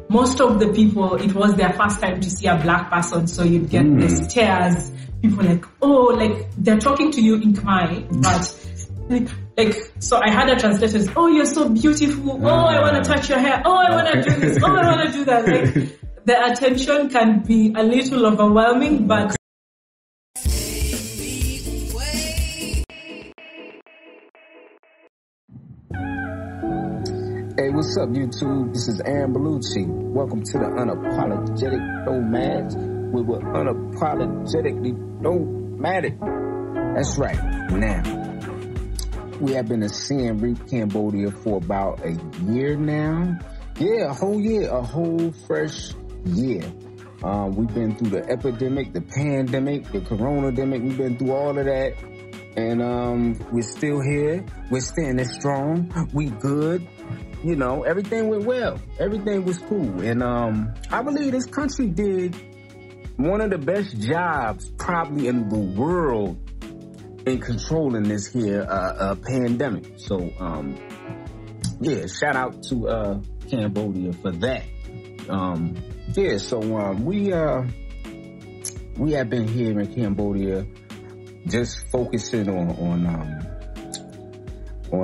most of the people, it was their first time to see a black person, so you'd get the stares. People like, oh, like they're talking to you in Khmer, but so I had a translator. Oh, you're so beautiful. Oh, I want to touch your hair. Oh, I want to do this. Oh, I want to do that. Like the attention can be a little overwhelming, but. Hey, what's up, YouTube? This is Beluci. Welcome to the Unapologetic Nomads. We were unapologetically nomadic. That's right. Now, we have been in Siem Reap, Cambodia for about a year now. Yeah, a whole year, a whole fresh year. We've been through the epidemic, the pandemic, the coronademic. We've been through all of that. And we're still here. We're standing strong. We good. You know, everything went well. Everything was cool. And I believe this country did one of the best jobs probably in the world in controlling this here pandemic. So, yeah, shout out to Cambodia for that. Yeah, so we have been here in Cambodia just focusing on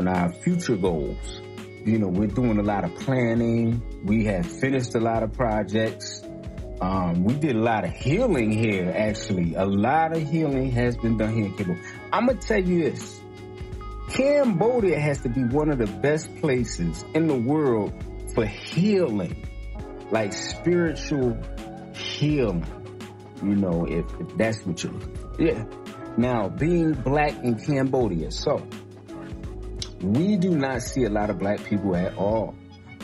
our future goals. You know, we're doing a lot of planning. We have finished a lot of projects. We did a lot of healing here, actually. A lot of healing has been done here in Cambodia. I'm going to tell you this. Cambodia has to be one of the best places in the world for healing, like spiritual healing, you know, if that's what you're looking for. Yeah. Now, being black in Cambodia, so we do not see a lot of black people at all.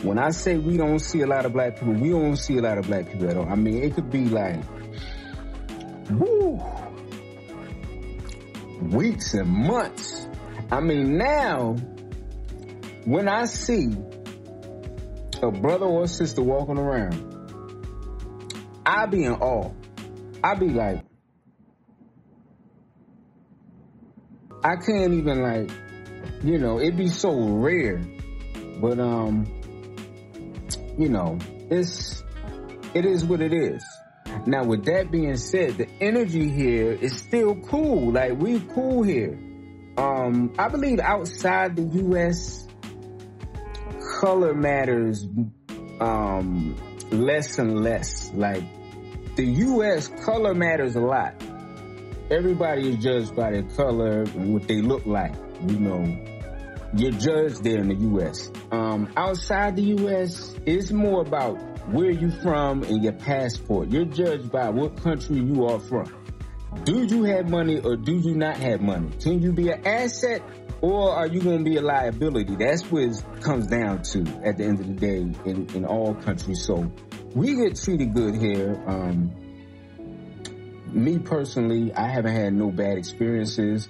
When I say we don't see a lot of black people, we don't see a lot of black people at all. I mean, it could be like, weeks and months. I mean, now, when I see a brother or a sister walking around, I be in awe. I be like, I can't even like, you know, it be so rare, but, you know, it is what it is. Now, with that being said, the energy here is still cool. Like, we cool here. I believe outside the U.S., color matters, less and less. Like, the U.S., color matters a lot. Everybody is judged by their color and what they look like, you know. You're judged there in the U.S. Outside the U.S., it's more about where you're from and your passport. You're judged by what country you are from. Do you have money or do you not have money? Can you be an asset or are you going to be a liability? That's what it comes down to at the end of the day in all countries. So we get treated good here. Me personally, I haven't had no bad experiences.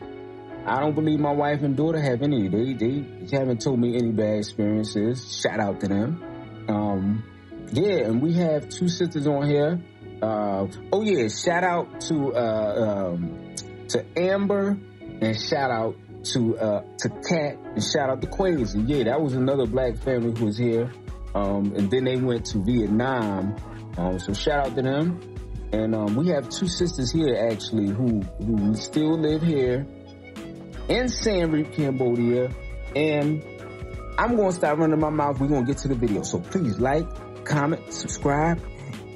I don't believe my wife and daughter have any. They haven't told me any bad experiences. Shout out to them. Yeah, and we have two sisters on here. Oh yeah, shout out to Amber and shout out to Kat and shout out to Quasi. Yeah, that was another black family who was here. And then they went to Vietnam. So shout out to them. And we have two sisters here actually who still live here in Siem Reap, Cambodia, and I'm going to stop running my mouth. We're going to get to the video. So please like, comment, subscribe,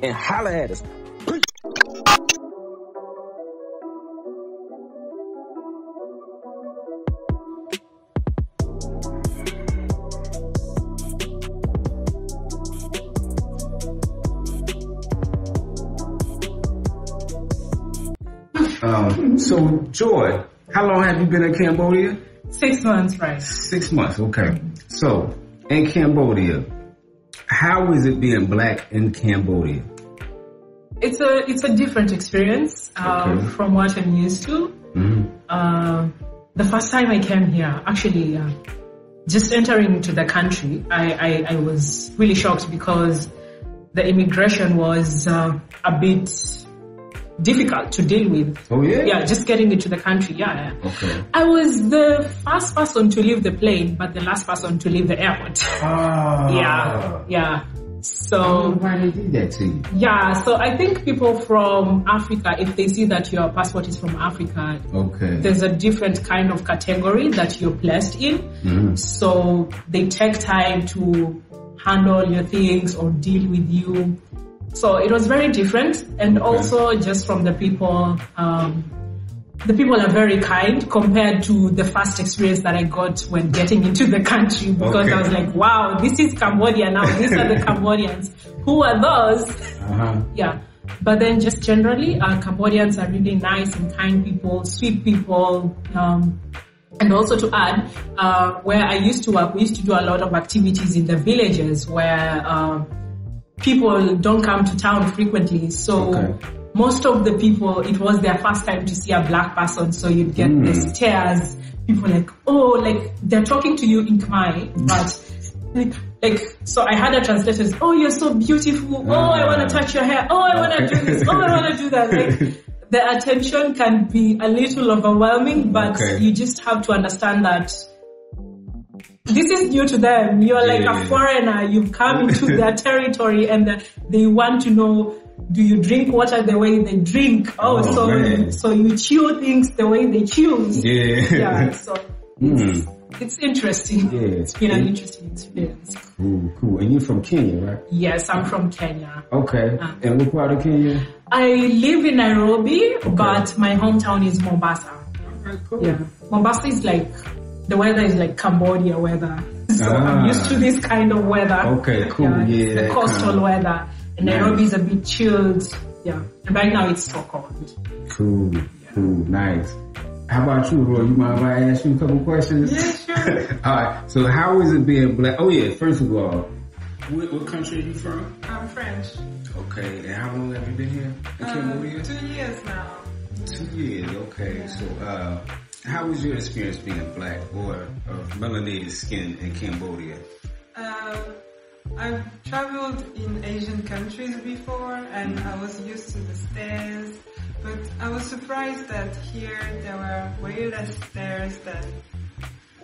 and holler at us. So, Joy, how long have you been in Cambodia? 6 months, right? 6 months, okay. So, in Cambodia, how is it being black in Cambodia? It's a different experience from what I'm used to. Mm-hmm. The first time I came here, actually, just entering into the country, I was really shocked because the immigration was a bit difficult to deal with. Oh yeah? Yeah, just getting into the country, yeah. Okay. I was the first person to leave the plane, but the last person to leave the airport. Ah. Yeah. So why they do that to you? Yeah, so I think people from Africa, if they see that your passport is from Africa, there's a different kind of category that you're placed in. So they take time to handle your things or deal with you. So it was very different. And also just from the people are very kind compared to the first experience that I got when getting into the country, because I was like, wow, this is Cambodia now. These are the Cambodians. Who are those? Yeah. But then just generally, Cambodians are really nice and kind people, sweet people. And also to add, where I used to work, we used to do a lot of activities in the villages where people don't come to town frequently. So most of the people, it was their first time to see a black person. So you'd get the stares. People like, oh, like they're talking to you in Khmer, but so I had a translator. Oh, you're so beautiful. Oh, I want to touch your hair. Oh, I want to do this. Oh, I want to do that. Like the attention can be a little overwhelming, but you just have to understand that this is new to them. You're like a foreigner. You've come into their territory and they want to know, do you drink water the way they drink? So you chew things the way they chew. Yeah, so it's interesting. Yeah, it's been an interesting experience. Cool. And you're from Kenya, right? Yes, I'm from Kenya. Okay. And what part of Kenya? I live in Nairobi, but my hometown is Mombasa. Okay, cool. Yeah, Mombasa is like, the weather is like Cambodia weather. So I'm used to this kind of weather. Okay, cool. Yeah, the coastal weather. And Nairobi is a bit chilled. Yeah. And right now it's so cold. Cool. Nice. How about you, Aurora? You mind if I ask you a couple questions? Yeah, sure. Alright. So how is it being black? Oh yeah, first of all, what country are you from? I'm French. Okay. And how long have you been here in Cambodia? 2 years now. 2 years, okay. Yeah. So how was your experience being black or of melanated skin in Cambodia? I've traveled in Asian countries before and I was used to the stares, but I was surprised that here there were way less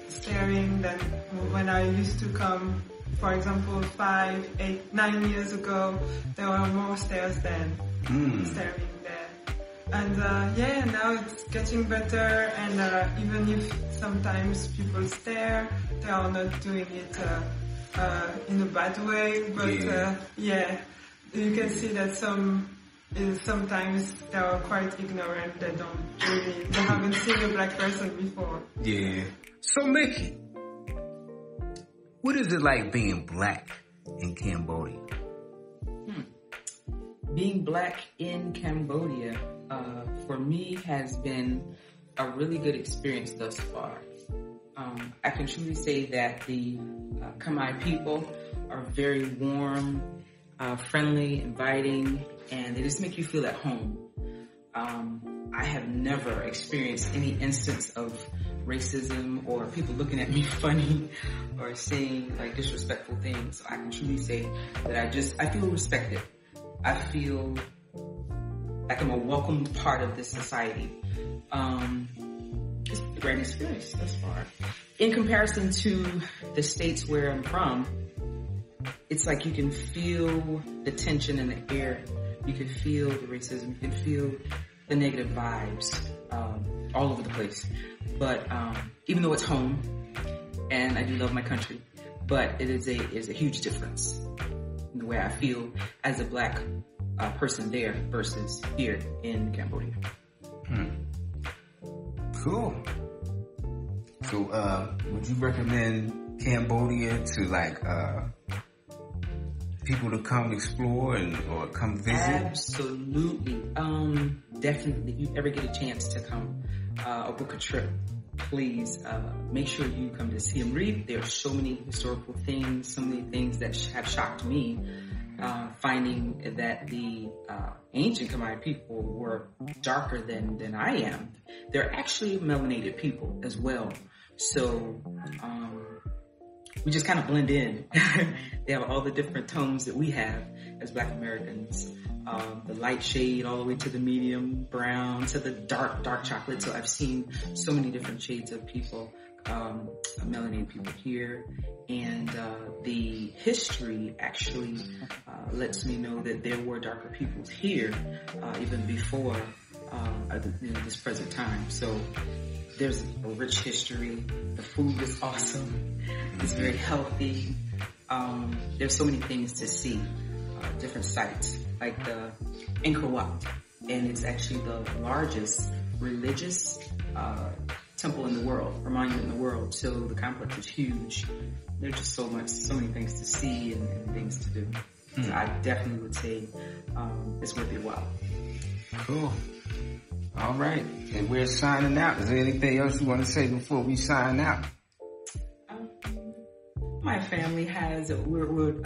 staring than when I used to come. For example, 5, 8, 9 years ago, there were more stares than staring there. And now it's getting better, and even if sometimes people stare, they are not doing it in a bad way, but you can see that sometimes they are quite ignorant. They haven't seen a black person before. Yeah. So Micki, what is it like being black in Cambodia? Being black in Cambodia, for me, has been a really good experience thus far. I can truly say that the Khmer people are very warm, friendly, inviting, and they just make you feel at home. I have never experienced any instance of racism or people looking at me funny or saying like disrespectful things. So I can truly say that I feel respected. I feel like I'm a welcome part of this society. It's a great experience thus far. In comparison to the states where I'm from, it's like you can feel the tension in the air. You can feel the racism. You can feel the negative vibes all over the place. But even though it's home, and I do love my country, but it is a huge difference in the way I feel as a black person there versus here in Cambodia. Cool. So, would you recommend Cambodia to like people to come explore or come visit? Absolutely. Definitely. If you ever get a chance to come or book a trip, please make sure you come to Siem Reap. There are so many historical things, so many things that have shocked me. Finding that the ancient Khmer people were darker than I am. They're actually melanated people as well. So we just kind of blend in. They have all the different tones that we have as Black Americans. The light shade all the way to the medium brown to the dark chocolate. So I've seen so many different shades of people melanated people here, and the history actually lets me know that there were darker peoples here even before this present time. So there's a rich history. The food is awesome. It's very healthy. There's so many things to see. Different sites like the Angkor Wat, and it's actually the largest religious temple in the world, or monument in the world. So the complex is huge. There's just so many things to see and things to do. So I definitely would say it's worth your while. Cool. All right, and we're signing out. Is there anything else you want to say before we sign out? My family we're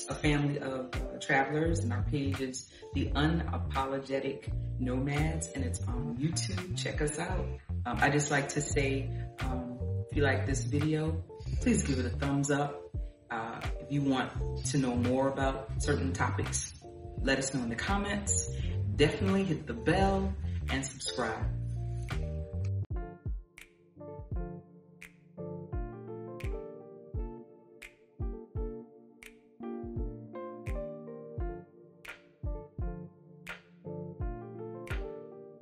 a family of travelers, and our page is the Unapologetic Nomads, and it's on YouTube. Check us out. I just like to say, if you like this video, please give it a thumbs up. If you want to know more about certain topics, let us know in the comments. Definitely hit the bell and subscribe.